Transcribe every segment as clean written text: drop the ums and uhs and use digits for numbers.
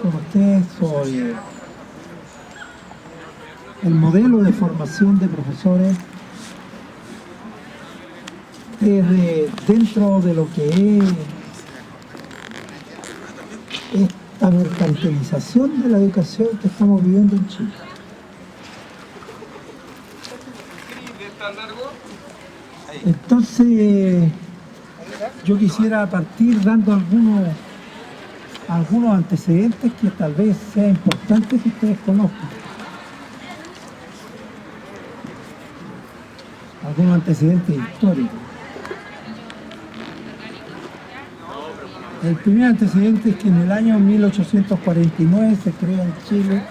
con ustedes sobre el modelo de formación de profesores desde dentro de lo que es esta mercantilización de la educación que estamos viviendo en Chile. Entonces, yo quisiera partir dando algunos antecedentes que tal vez sea importante que ustedes conozcan. Algunos antecedentes históricos. El primer antecedente es que en el año 1849 se crea en Chile,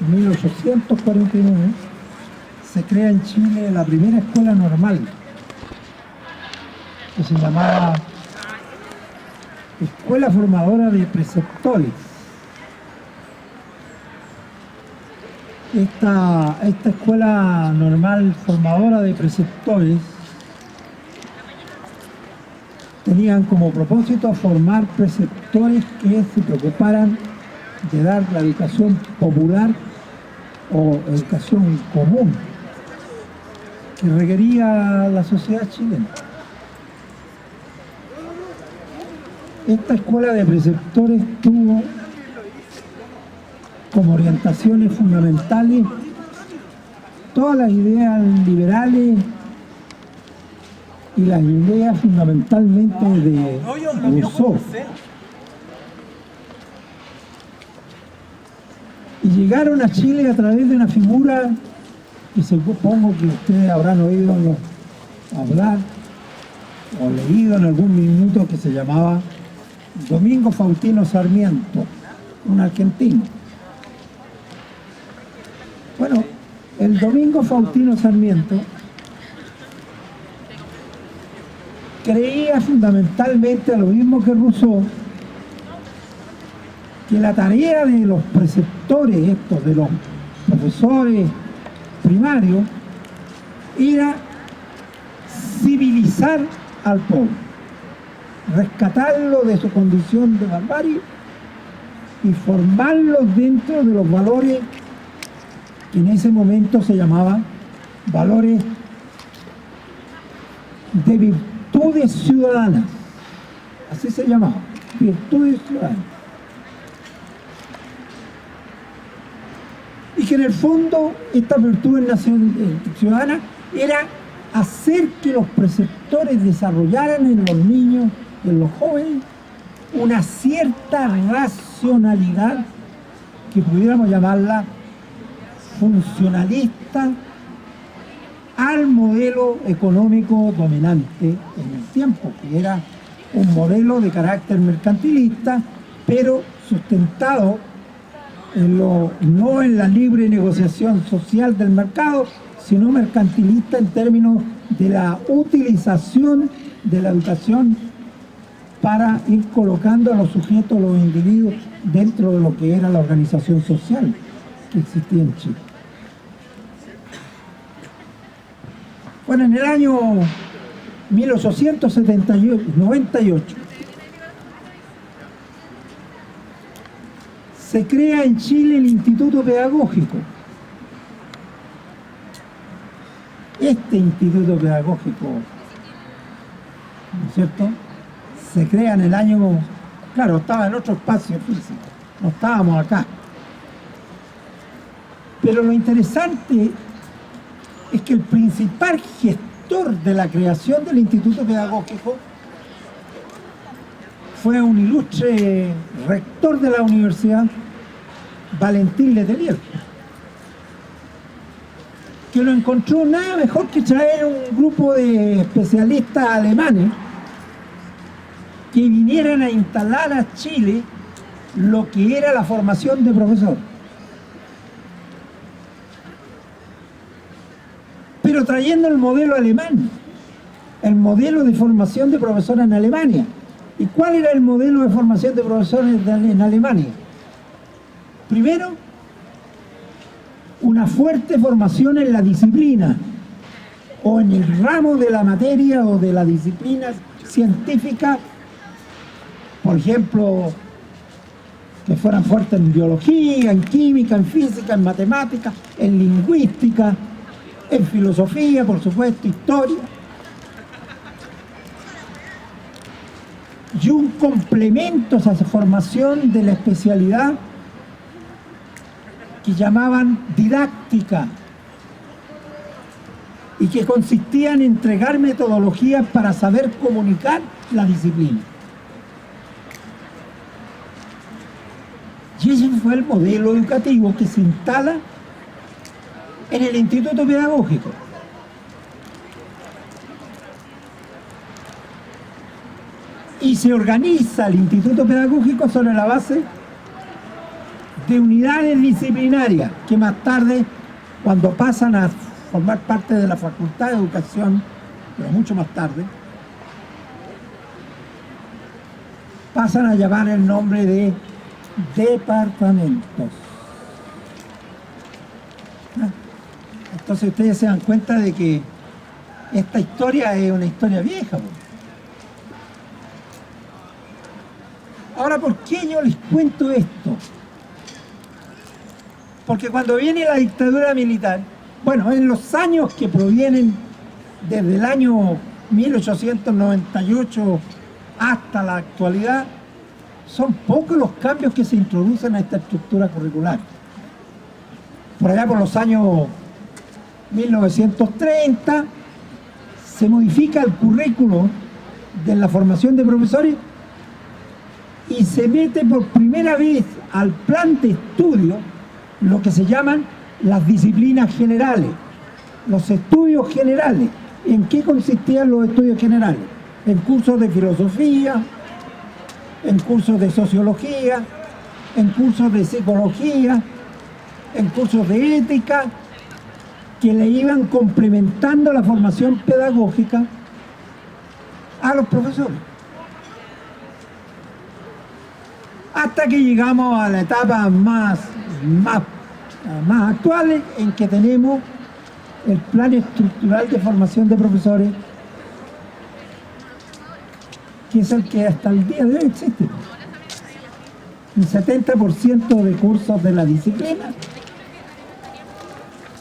1849, se crea en Chile la primera escuela normal, que se llamaba Escuela Formadora de Preceptores. Esta escuela normal formadora de preceptores tenían como propósito formar preceptores que se preocuparan de dar la educación popular o educación común que requería la sociedad chilena. Esta escuela de preceptores tuvo como orientaciones fundamentales todas las ideas liberales y las ideas fundamentalmente de Rousseau. Y llegaron a Chile a través de una figura que supongo que ustedes habrán oído hablar o leído en algún minuto, que se llamaba Domingo Faustino Sarmiento, un argentino. Bueno, el Domingo Faustino Sarmiento creía fundamentalmente lo mismo que Rousseau, que la tarea de los preceptores, de los profesores primarios, era civilizar al pueblo, rescatarlo de su condición de barbarie y formarlo dentro de los valores que en ese momento se llamaban valores de virtudes ciudadanas. Así se llamaba, virtudes ciudadanas. Y que en el fondo estas virtudes ciudadanas era hacer que los preceptores desarrollaran en los niños, en los jóvenes, una cierta racionalidad que pudiéramos llamarla funcionalista al modelo económico dominante en el tiempo, que era un modelo de carácter mercantilista, pero sustentado no en la libre negociación social del mercado, sino mercantilista en términos de la utilización de la educación para ir colocando a los sujetos, los individuos, dentro de lo que era la organización social que existía en Chile. Bueno, en el año 1898 se crea en Chile el Instituto Pedagógico. Este Instituto Pedagógico, ¿no es cierto?, se crea en el año, claro, estaba en otro espacio físico, no estábamos acá. Pero lo interesante es que el principal gestor de la creación del Instituto Pedagógico fue un ilustre rector de la universidad, Valentín Letelier, que no encontró nada mejor que traer un grupo de especialistas alemanes que vinieran a instalar a Chile lo que era la formación de profesores. Pero trayendo el modelo alemán, el modelo de formación de profesores en Alemania. ¿Y cuál era el modelo de formación de profesores en Alemania? Primero, una fuerte formación en la disciplina o en el ramo de la materia o de la disciplina científica, por ejemplo, que fueran fuertes en biología, en química, en física, en matemáticas, en lingüística, en filosofía, por supuesto, historia. Y un complemento a esa formación de la especialidad que llamaban didáctica y que consistía en entregar metodologías para saber comunicar la disciplina. Y ese fue el modelo educativo que se instala en el Instituto Pedagógico. Y se organiza el Instituto Pedagógico sobre la base de unidades disciplinarias que más tarde, cuando pasan a formar parte de la Facultad de Educación, pero mucho más tarde, pasan a llamar el nombre de departamentos. Entonces ustedes se dan cuenta de que esta historia es una historia vieja. Ahora, ¿por qué yo les cuento esto? Porque cuando viene la dictadura militar, bueno, en los años que provienen desde el año 1898 hasta la actualidad, son pocos los cambios que se introducen a esta estructura curricular. Por allá por los años 1930 se modifica el currículo de la formación de profesores y se mete por primera vez al plan de estudio lo que se llaman las disciplinas generales, los estudios generales. ¿En qué consistían los estudios generales? En cursos de filosofía, en cursos de sociología, en cursos de psicología, en cursos de ética, que le iban complementando la formación pedagógica a los profesores. Hasta que llegamos a la etapa más actuales, en que tenemos el plan estructural de formación de profesores, que es el que hasta el día de hoy existe. Un 70% de cursos de la disciplina,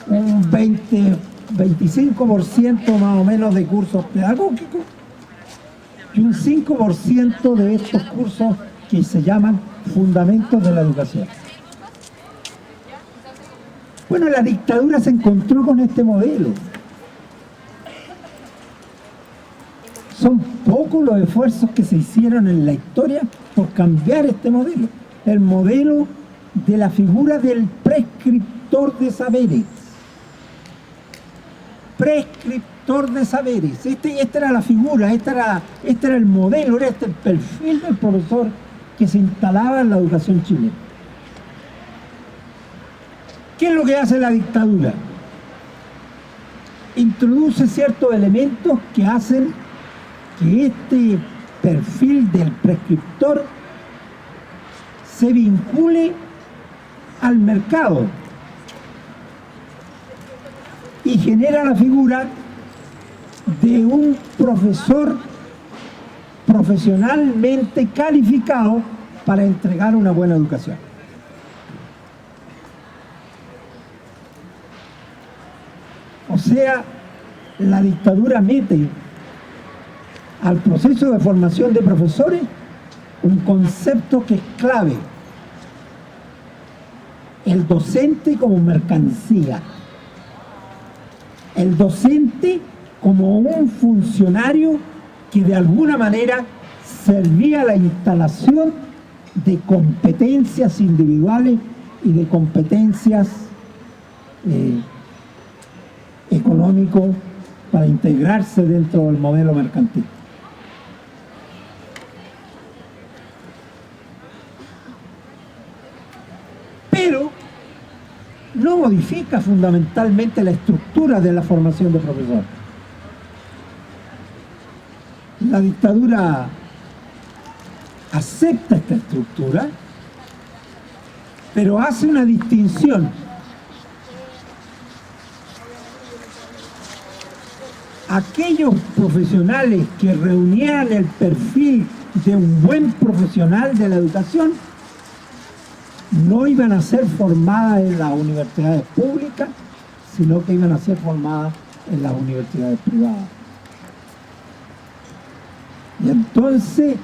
un 25% más o menos de cursos pedagógicos y un 5% de estos cursos que se llaman fundamentos de la educación. Bueno, la dictadura se encontró con este modelo. Son pocos los esfuerzos que se hicieron en la historia por cambiar este modelo. El modelo de la figura del prescriptor de saberes. Prescriptor de saberes. Esta era la figura, este era el modelo, era el perfil del profesor que se instalaba en la educación chilena. ¿Qué es lo que hace la dictadura? Introduce ciertos elementos que hacen que este perfil del prescriptor se vincule al mercado y genera la figura de un profesor profesionalmente calificado para entregar una buena educación. O sea, la dictadura mete al proceso de formación de profesores un concepto que es clave: el docente como mercancía, el docente como un funcionario que de alguna manera servía a la instalación de competencias individuales y de competencias económicos para integrarse dentro del modelo mercantil. Pero no modifica fundamentalmente la estructura de la formación de profesores. La dictadura acepta esta estructura, pero hace una distinción. Aquellos profesionales que reunieran el perfil de un buen profesional de la educación no iban a ser formadas en las universidades públicas, sino que iban a ser formadas en las universidades privadas. Y entonces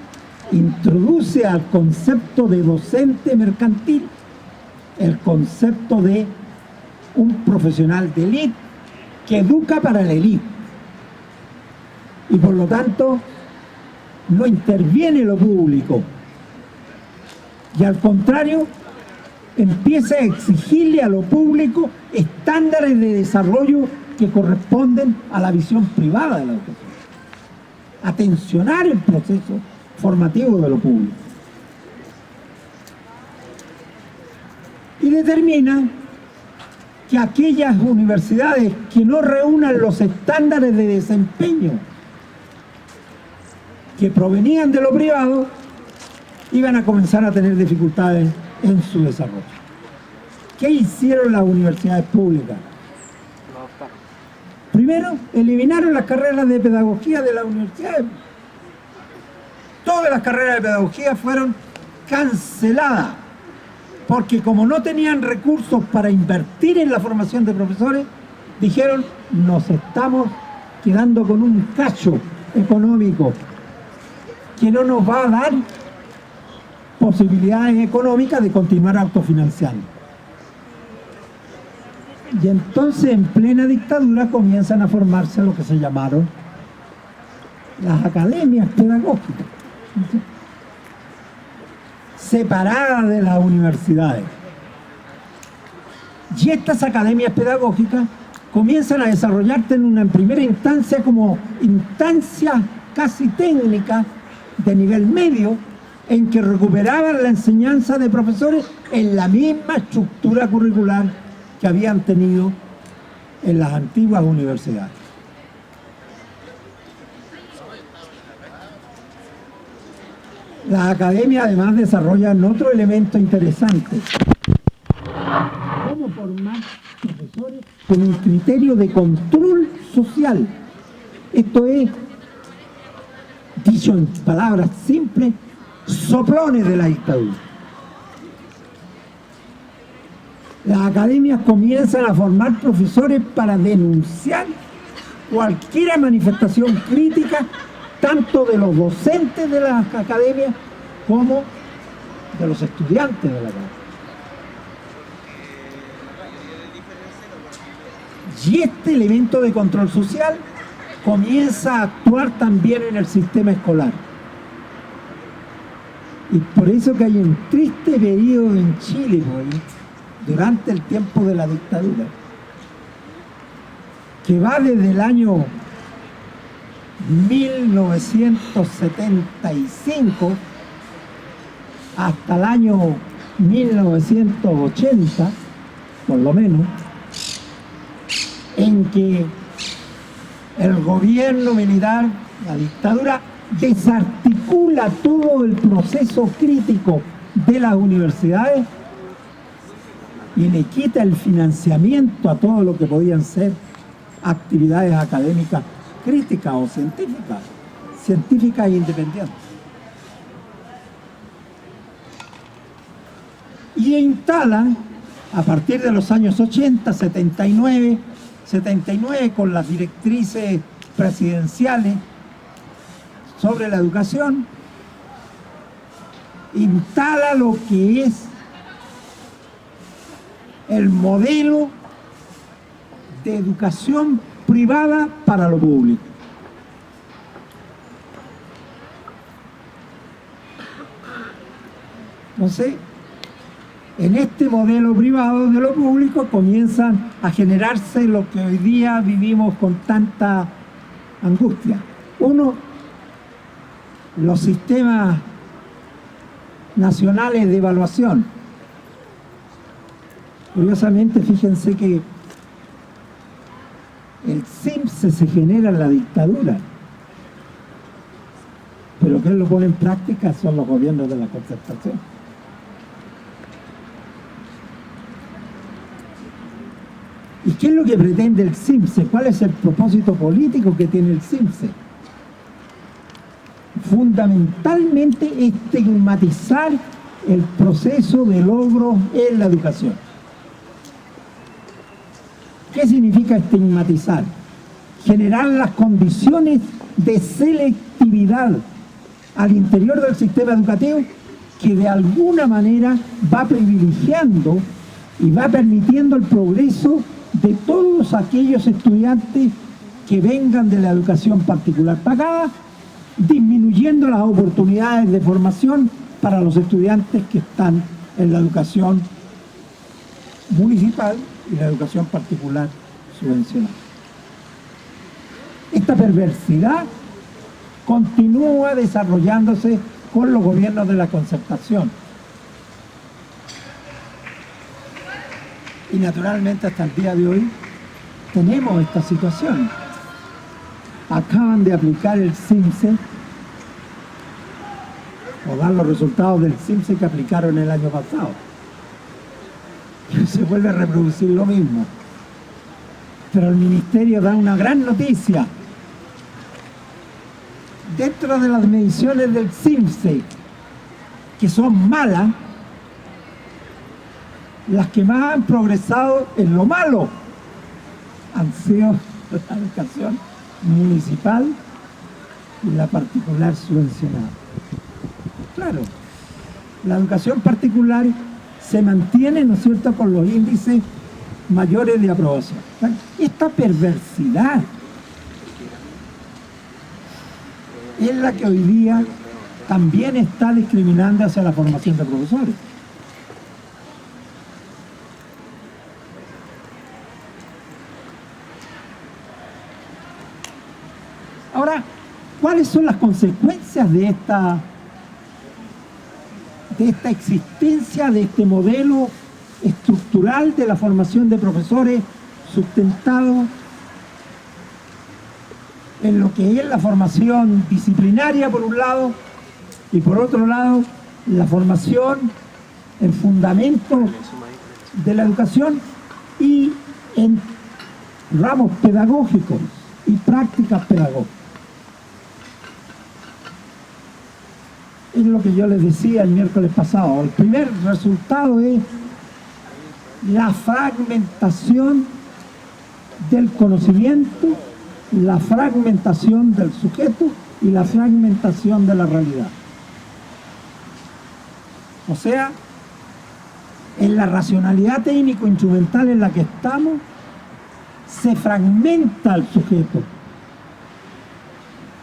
introduce al concepto de docente mercantil el concepto de un profesional de élite que educa para la élite. Y por lo tanto, no interviene lo público. Y al contrario, empieza a exigirle a lo público estándares de desarrollo que corresponden a la visión privada de la educación. A tensionar el proceso formativo de lo público. Y determina que aquellas universidades que no reúnan los estándares de desempeño que provenían de lo privado iban a comenzar a tener dificultades en su desarrollo. ¿Qué hicieron las universidades públicas? Primero, eliminaron las carreras de pedagogía de las universidades. Todas las carreras de pedagogía fueron canceladas, porque como no tenían recursos para invertir en la formación de profesores, dijeron, nos estamos quedando con un cacho económico que no nos va a dar posibilidades económicas de continuar autofinanciando. Y entonces en plena dictadura comienzan a formarse lo que se llamaron las academias pedagógicas, separadas de las universidades. Y estas academias pedagógicas comienzan a desarrollarse en una primera instancia como instancias casi técnicas de nivel medio, en que recuperaban la enseñanza de profesores en la misma estructura curricular que habían tenido en las antiguas universidades. Las academias además desarrollan otro elemento interesante: cómo formar profesores con un criterio de control social. Esto es, dicho en palabras simples, soplones de la dictadura. Las academias comienzan a formar profesores para denunciar cualquier manifestación crítica, tanto de los docentes de las academias como de los estudiantes de la academia. Y este elemento de control social comienza a actuar también en el sistema escolar. Y por eso que hay un triste periodo en Chile durante el tiempo de la dictadura, que va desde el año 1975 hasta el año 1980, por lo menos, en que el gobierno militar, la dictadura, desarticula todo el proceso crítico de las universidades y le quita el financiamiento a todo lo que podían ser actividades académicas críticas o científicas e independientes. Y instalan, a partir de los años 80, 79, con las directrices presidenciales sobre la educación, instala lo que es el modelo de educación privada para lo público. Entonces, en este modelo privado de lo público comienzan a generarse lo que hoy día vivimos con tanta angustia. Uno, los sistemas nacionales de evaluación. Curiosamente, fíjense que el CIMSE se genera en la dictadura, pero quien lo pone en práctica son los gobiernos de la Concertación. ¿Y qué es lo que pretende el CIMSE? ¿Cuál es el propósito político que tiene el CIMSE? Fundamentalmente estigmatizar el proceso de logro en la educación. ¿Qué significa estigmatizar? Generar las condiciones de selectividad al interior del sistema educativo que de alguna manera va privilegiando y va permitiendo el progreso de todos aquellos estudiantes que vengan de la educación particular pagada, disminuyendo las oportunidades de formación para los estudiantes que están en la educación municipal y la educación particular subvencionada. Esta perversidad continúa desarrollándose con los gobiernos de la concertación. Y naturalmente hasta el día de hoy tenemos esta situación. Acaban de aplicar el CIMSE, o dar los resultados del CIMSE que aplicaron el año pasado. Y se vuelve a reproducir lo mismo. Pero el ministerio da una gran noticia. Dentro de las mediciones del CIMSE, que son malas, las que más han progresado en lo malo han sido la educación municipal y la particular subvencionada. Claro, la educación particular se mantiene, ¿no es cierto?, con los índices mayores de aprobación. Esta perversidad es la que hoy día también está discriminando hacia la formación de profesores. Ahora, ¿cuáles son las consecuencias de esta existencia, de este modelo estructural de la formación de profesores sustentado en lo que es la formación disciplinaria por un lado y por otro lado la formación en fundamentos de la educación y en ramos pedagógicos y prácticas pedagógicas? Es lo que yo les decía el miércoles pasado. El primer resultado es la fragmentación del conocimiento, la fragmentación del sujeto y la fragmentación de la realidad. O sea, en la racionalidad técnico-instrumental en la que estamos, se fragmenta el sujeto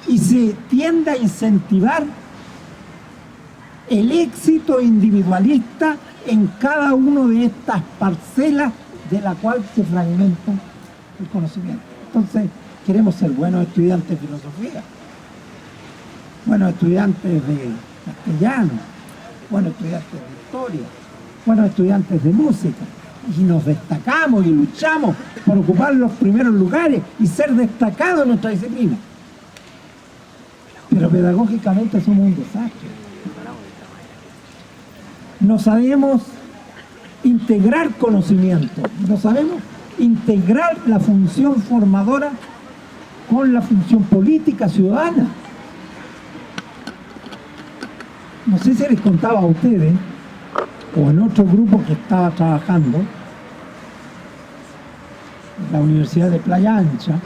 y se tiende a incentivar el éxito individualista en cada una de estas parcelas de la cual se fragmenta el conocimiento. Entonces, queremos ser buenos estudiantes de filosofía, buenos estudiantes de castellano, buenos estudiantes de historia, buenos estudiantes de música, y nos destacamos y luchamos por ocupar los primeros lugares y ser destacados en nuestra disciplina. Pero pedagógicamente somos un desastre. No sabemos integrar conocimiento, no sabemos integrar la función formadora con la función política ciudadana. No sé si les contaba a ustedes, o en otro grupo que estaba trabajando, en la Universidad de Playa Ancha,